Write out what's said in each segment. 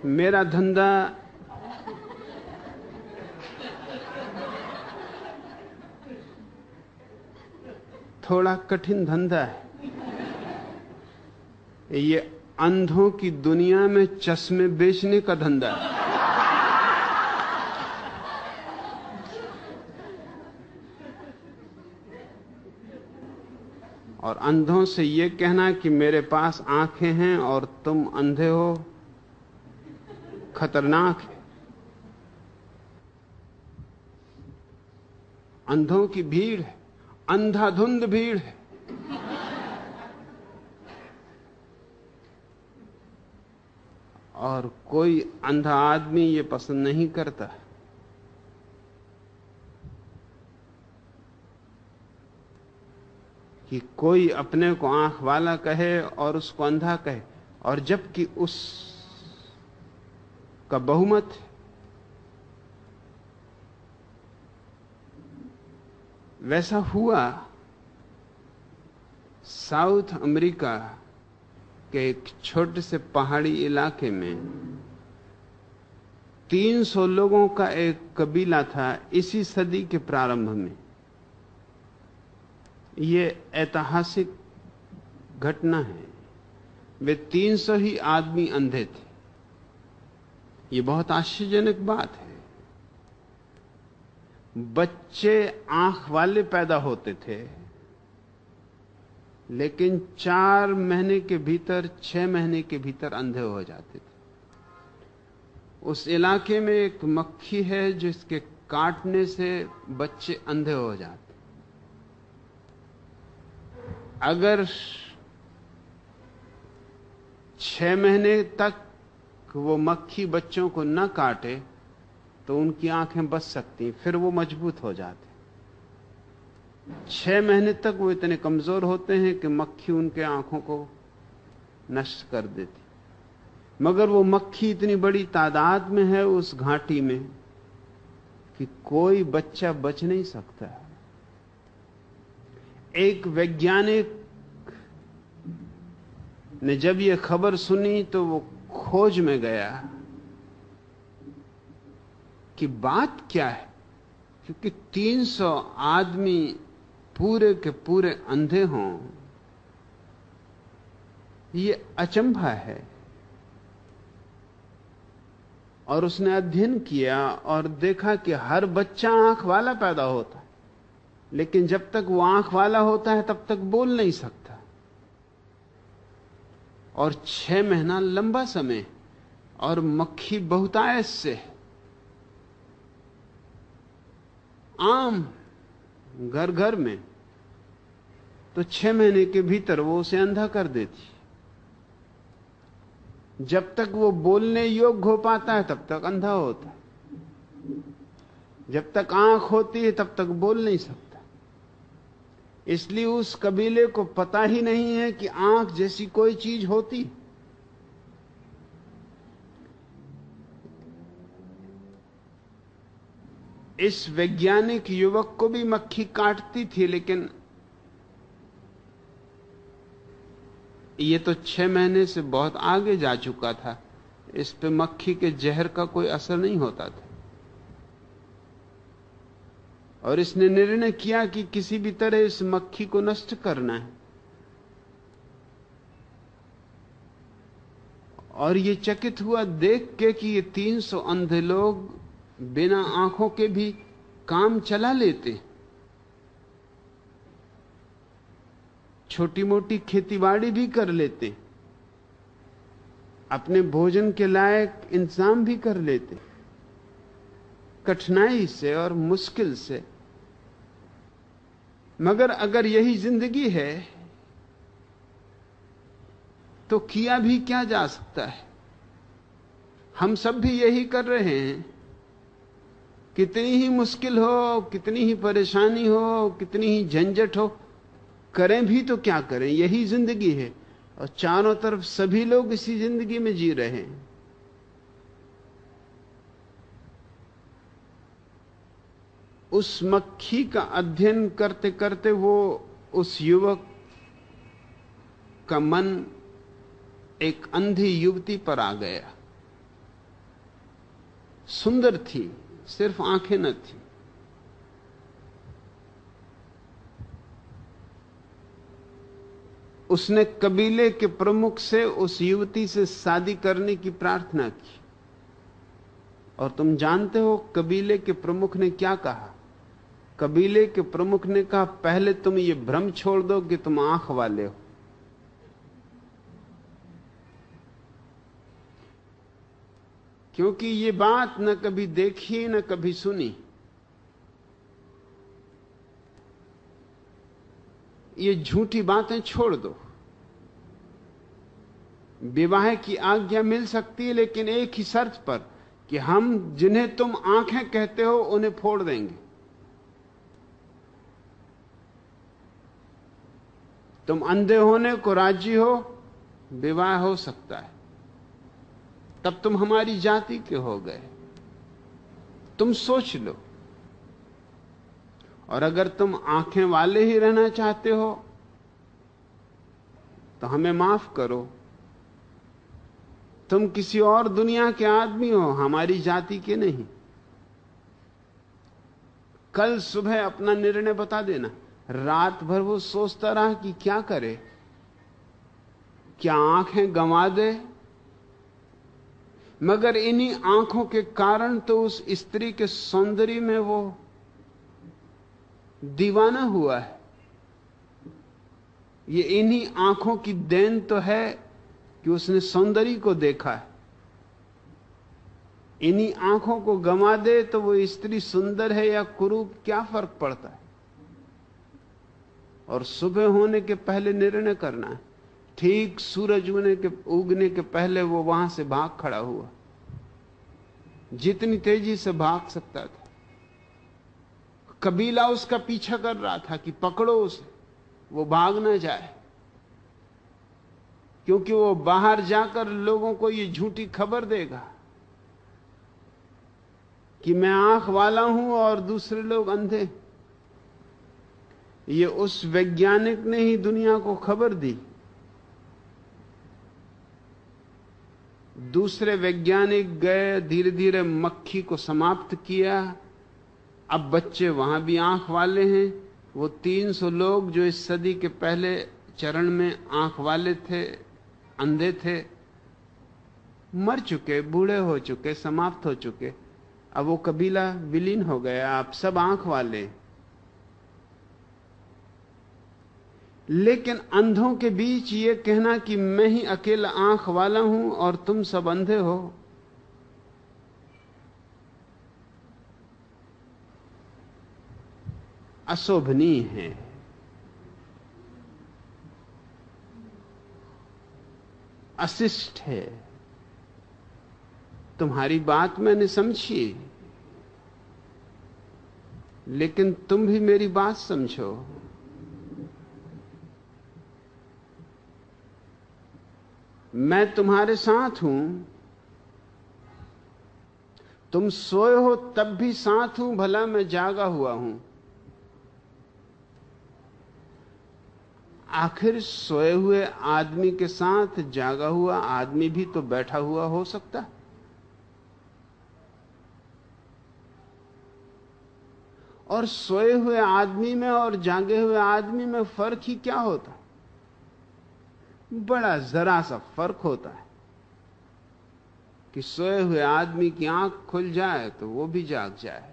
मेरा धंधा थोड़ा कठिन धंधा है। ये अंधों की दुनिया में चश्मे बेचने का धंधा है। और अंधों से यह कहना कि मेरे पास आंखें हैं और तुम अंधे हो, खतरनाक है। अंधों की भीड़ है, अंधाधुंध भीड़ है। और कोई अंधा आदमी ये पसंद नहीं करता कि कोई अपने को आंख वाला कहे और उसको अंधा कहे, और जबकि उस का बहुमत है। वैसा हुआ साउथ अमेरिका के एक छोटे से पहाड़ी इलाके में 300 लोगों का एक कबीला था इसी सदी के प्रारंभ में। यह ऐतिहासिक घटना है। वे 300 ही आदमी अंधे थे। यह बहुत आश्चर्यजनक बात है। बच्चे आंख वाले पैदा होते थे, लेकिन 4 महीने के भीतर, 6 महीने के भीतर अंधे हो जाते थे। उस इलाके में एक मक्खी है जिसके काटने से बच्चे अंधे हो जाते। अगर 6 महीने तक वो मक्खी बच्चों को न काटे तो उनकी आंखें बच सकती, फिर वो मजबूत हो जाते। 6 महीने तक वो इतने कमजोर होते हैं कि मक्खी उनके आंखों को नष्ट कर देती। मगर वो मक्खी इतनी बड़ी तादाद में है उस घाटी में कि कोई बच्चा बच नहीं सकता। एक वैज्ञानिक ने जब ये खबर सुनी तो वो खोज में गया कि बात क्या है, क्योंकि 300 आदमी पूरे के पूरे अंधे हों, ये अचंभा है। और उसने अध्ययन किया और देखा कि हर बच्चा आंख वाला पैदा होता है, लेकिन जब तक वो आंख वाला होता है तब तक बोल नहीं सकता। और 6 महीना लंबा समय, और मक्खी बहुतायत से आम घर घर में, तो 6 महीने के भीतर वो उसे अंधा कर देती। जब तक वो बोलने योग्य हो पाता है तब तक अंधा होता है। जब तक आंख होती है तब तक बोल नहीं सकता। इसलिए उस कबीले को पता ही नहीं है कि आंख जैसी कोई चीज होती। इस वैज्ञानिक युवक को भी मक्खी काटती थी, लेकिन ये तो 6 महीने से बहुत आगे जा चुका था। इस पे मक्खी के जहर का कोई असर नहीं होता था। और इसने निर्णय किया कि किसी भी तरह इस मक्खी को नष्ट करना है। और ये चकित हुआ देख के कि ये 300 अंधे लोग बिना आंखों के भी काम चला लेते, छोटी मोटी खेतीबाड़ी भी कर लेते, अपने भोजन के लायक इंतजाम भी कर लेते, कठिनाई से और मुश्किल से। मगर अगर यही जिंदगी है तो किया भी क्या जा सकता है। हम सब भी यही कर रहे हैं। कितनी ही मुश्किल हो, कितनी ही परेशानी हो, कितनी ही झंझट हो, करें भी तो क्या करें, यही जिंदगी है। और चारों तरफ सभी लोग इसी जिंदगी में जी रहे हैं। उस मक्खी का अध्ययन करते करते वो उस युवक का मन एक अंधी युवती पर आ गया। सुंदर थी, सिर्फ आंखें न थी। उसने कबीले के प्रमुख से उस युवती से शादी करने की प्रार्थना की। और तुम जानते हो कबीले के प्रमुख ने क्या कहा? कबीले के प्रमुख ने कहा, पहले तुम ये भ्रम छोड़ दो कि तुम आंख वाले हो। क्योंकि ये बात न कभी देखी न कभी सुनी। ये झूठी बातें छोड़ दो। विवाह की आज्ञा मिल सकती है, लेकिन एक ही शर्त पर कि हम जिन्हें तुम आंखें कहते हो उन्हें फोड़ देंगे। तुम अंधे होने को राजी हो, विवाह हो सकता है, तब तुम हमारी जाति के हो गए। तुम सोच लो। और अगर तुम आंखें वाले ही रहना चाहते हो तो हमें माफ करो, तुम किसी और दुनिया के आदमी हो, हमारी जाति के नहीं। कल सुबह अपना निर्णय बता देना। रात भर वो सोचता रहा कि क्या करे, क्या आंखें गंवा दे, मगर इन्हीं आंखों के कारण तो उस स्त्री के सौंदर्य में वो दीवाना हुआ है। ये इन्हीं आंखों की देन तो है कि उसने सौंदर्य को देखा है। इन्हीं आंखों को गंवा दे तो वो स्त्री सुंदर है या कुरूप, क्या फर्क पड़ता है। और सुबह होने के पहले निर्णय करना है। ठीक सूरज उगने के पहले वो वहां से भाग खड़ा हुआ, जितनी तेजी से भाग सकता था। कबीला उसका पीछा कर रहा था कि पकड़ो उसे, वो भाग ना जाए, क्योंकि वो बाहर जाकर लोगों को ये झूठी खबर देगा कि मैं आंख वाला हूं और दूसरे लोग अंधे। ये उस वैज्ञानिक ने ही दुनिया को खबर दी। दूसरे वैज्ञानिक गए, धीरे धीरे मक्खी को समाप्त किया। अब बच्चे वहां भी आंख वाले हैं। वो 300 लोग जो इस सदी के पहले चरण में आंख वाले थे, अंधे थे, मर चुके, बूढ़े हो चुके, समाप्त हो चुके। अब वो कबीला विलीन हो गया, आप सब आंख वाले। लेकिन अंधों के बीच ये कहना कि मैं ही अकेला आंख वाला हूं और तुम सब अंधे हो, अशोभनीय है। अशिष्ट है। तुम्हारी बात मैंने समझी, लेकिन तुम भी मेरी बात समझो। मैं तुम्हारे साथ हूं। तुम सोए हो तब भी साथ हूं, भला मैं जागा हुआ हूं। आखिर सोए हुए आदमी के साथ जागा हुआ आदमी भी तो बैठा हुआ हो सकता है। और सोए हुए आदमी में और जागे हुए आदमी में फर्क ही क्या होता? बड़ा जरा सा फर्क होता है कि सोए हुए आदमी की आंख खुल जाए तो वो भी जाग जाए।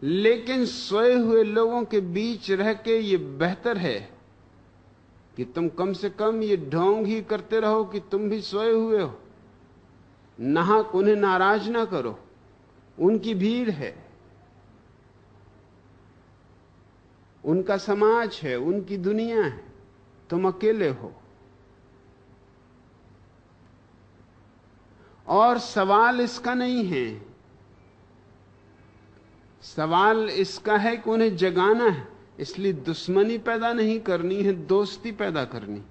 लेकिन सोए हुए लोगों के बीच रह के ये बेहतर है कि तुम कम से कम ये ढोंग ही करते रहो कि तुम भी सोए हुए हो। नाहक उन्हें नाराज ना करो, उनकी भीड़ है, उनका समाज है, उनकी दुनिया है, तुम अकेले हो। और सवाल इसका नहीं है, सवाल इसका है कि उन्हें जगाना है। इसलिए दुश्मनी पैदा नहीं करनी है, दोस्ती पैदा करनी।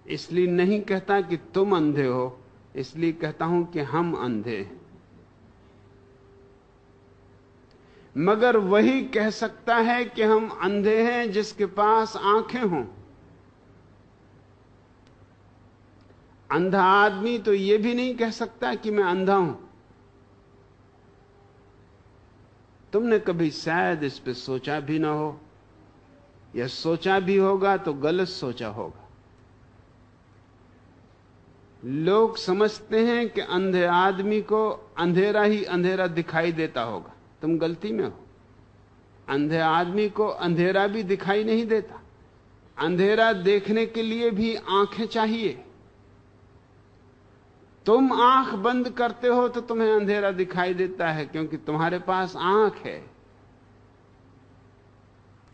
इसलिए नहीं कहता कि तुम अंधे हो, इसलिए कहता हूं कि हम अंधे हैं। मगर वही कह सकता है कि हम अंधे हैं जिसके पास आंखें हों। अंधा आदमी तो यह भी नहीं कह सकता कि मैं अंधा हूं। तुमने कभी शायद इस पे सोचा भी ना हो, या सोचा भी होगा तो गलत सोचा होगा। लोग समझते हैं कि अंधे आदमी को अंधेरा ही अंधेरा दिखाई देता होगा। तुम गलती में हो। अंधे आदमी को अंधेरा भी दिखाई नहीं देता। अंधेरा देखने के लिए भी आंखें चाहिए। तुम आंख बंद करते हो तो तुम्हें अंधेरा दिखाई देता है, क्योंकि तुम्हारे पास आंख है।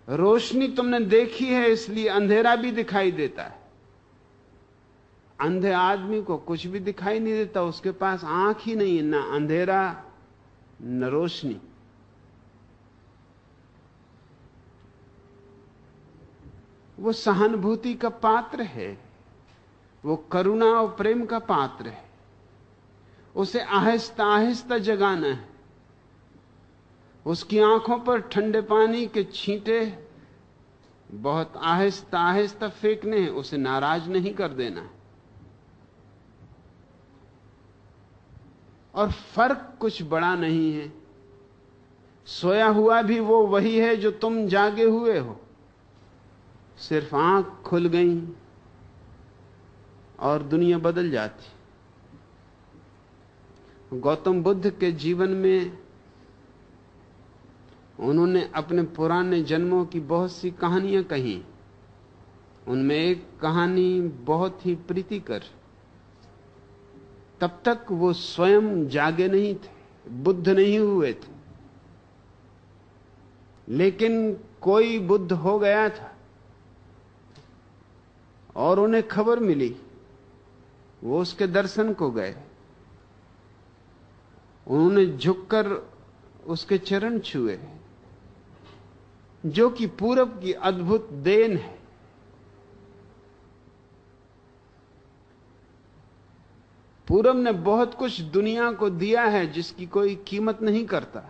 रोशनी तुमने देखी है, इसलिए अंधेरा भी दिखाई देता है। अंधे आदमी को कुछ भी दिखाई नहीं देता, उसके पास आंख ही नहीं है, ना अंधेरा न रोशनी। वो सहानुभूति का पात्र है, वो करुणा और प्रेम का पात्र है। उसे आहिस्ता आहिस्ता जगाना है। उसकी आंखों पर ठंडे पानी के छींटे बहुत आहिस्ता आहिस्ता फेंकने हैं। उसे नाराज नहीं कर देना है। और फर्क कुछ बड़ा नहीं है। सोया हुआ भी वो वही है जो तुम जागे हुए हो। सिर्फ आंख खुल गई और दुनिया बदल जाती। गौतम बुद्ध के जीवन में उन्होंने अपने पुराने जन्मों की बहुत सी कहानियां कही। उनमें एक कहानी बहुत ही प्रीतिकर। तब तक वो स्वयं जागे नहीं थे, बुद्ध नहीं हुए थे, लेकिन कोई बुद्ध हो गया था और उन्हें खबर मिली। वो उसके दर्शन को गए। उन्होंने झुककर उसके चरण छुए, जो कि पूरब की अद्भुत देन है। पूरब ने बहुत कुछ दुनिया को दिया है जिसकी कोई कीमत नहीं करता।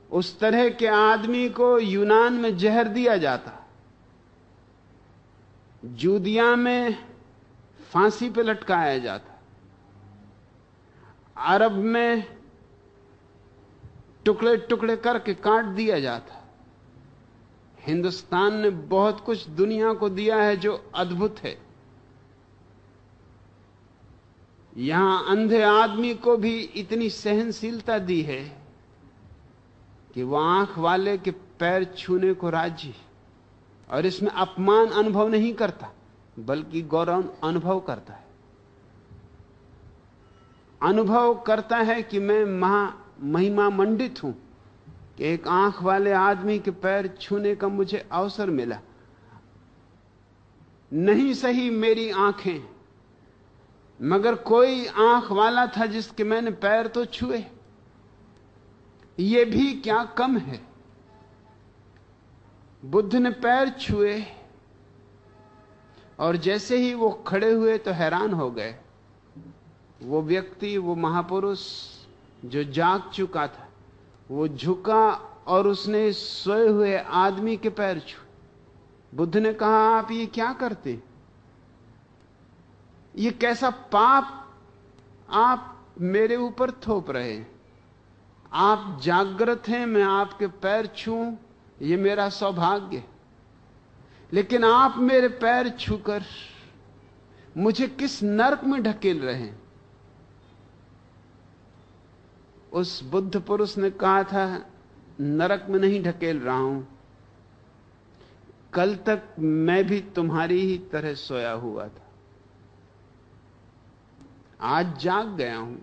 उस तरह के आदमी को यूनान में जहर दिया जाता, जूदिया में फांसी पे लटकाया जाता, अरब में टुकड़े टुकड़े करके काट दिया जाता। हिंदुस्तान ने बहुत कुछ दुनिया को दिया है जो अद्भुत है। यहां अंधे आदमी को भी इतनी सहनशीलता दी है कि वह आंख वाले के पैर छूने को राजी, और इसमें अपमान अनुभव नहीं करता, बल्कि गौरव अनुभव करता है। अनुभव करता है कि मैं महिमा मंडित हूं कि एक आंख वाले आदमी के पैर छूने का मुझे अवसर मिला। नहीं सही मेरी आंखें, मगर कोई आंख वाला था जिसके मैंने पैर तो छुए। यह भी क्या कम है। बुद्ध ने पैर छुए और जैसे ही वो खड़े हुए तो हैरान हो गए। वो व्यक्ति, वो महापुरुष जो जाग चुका था, वो झुका और उसने सोए हुए आदमी के पैर छुए। बुद्ध ने कहा, आप ये क्या करते? ये कैसा पाप आप मेरे ऊपर थोप रहे हैं? आप जागृत हैं, मैं आपके पैर छूं, ये मेरा सौभाग्य। लेकिन आप मेरे पैर छूकर मुझे किस नरक में ढकेल रहे हैं? उस बुद्ध पुरुष ने कहा था, नरक में नहीं ढकेल रहा हूं, कल तक मैं भी तुम्हारी ही तरह सोया हुआ था, आज जाग गया हूं।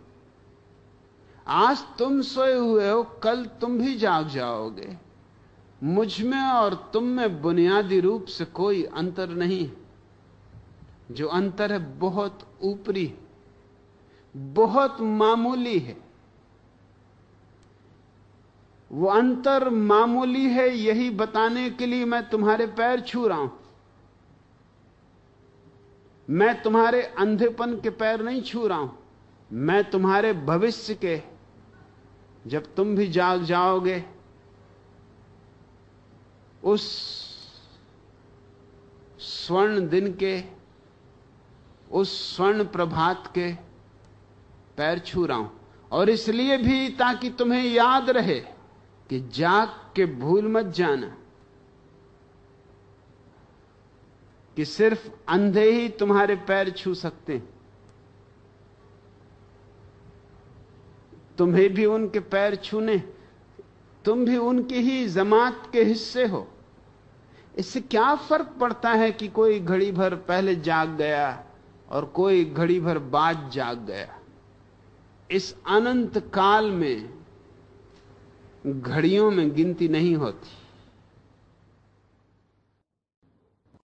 आज तुम सोए हुए हो, कल तुम भी जाग जाओगे। मुझ में और तुम में बुनियादी रूप से कोई अंतर नहीं है। जो अंतर है बहुत ऊपरी है, बहुत मामूली है। वो अंतर मामूली है, यही बताने के लिए मैं तुम्हारे पैर छू रहा हूं। मैं तुम्हारे अंधेपन के पैर नहीं छू रहा हूं, मैं तुम्हारे भविष्य के, जब तुम भी जाग जाओगे, उस स्वर्ण दिन के, उस स्वर्ण प्रभात के पैर छू रहा हूं। और इसलिए भी ताकि तुम्हें याद रहे कि जाग के भूल मत जाना कि सिर्फ अंधे ही तुम्हारे पैर छू सकते हैं। तुम्हें भी उनके पैर छूने, तुम भी उनकी ही जमात के हिस्से हो। इससे क्या फर्क पड़ता है कि कोई घड़ी भर पहले जाग गया और कोई घड़ी भर बाद जाग गया। इस अनंत काल में घड़ियों में गिनती नहीं होती।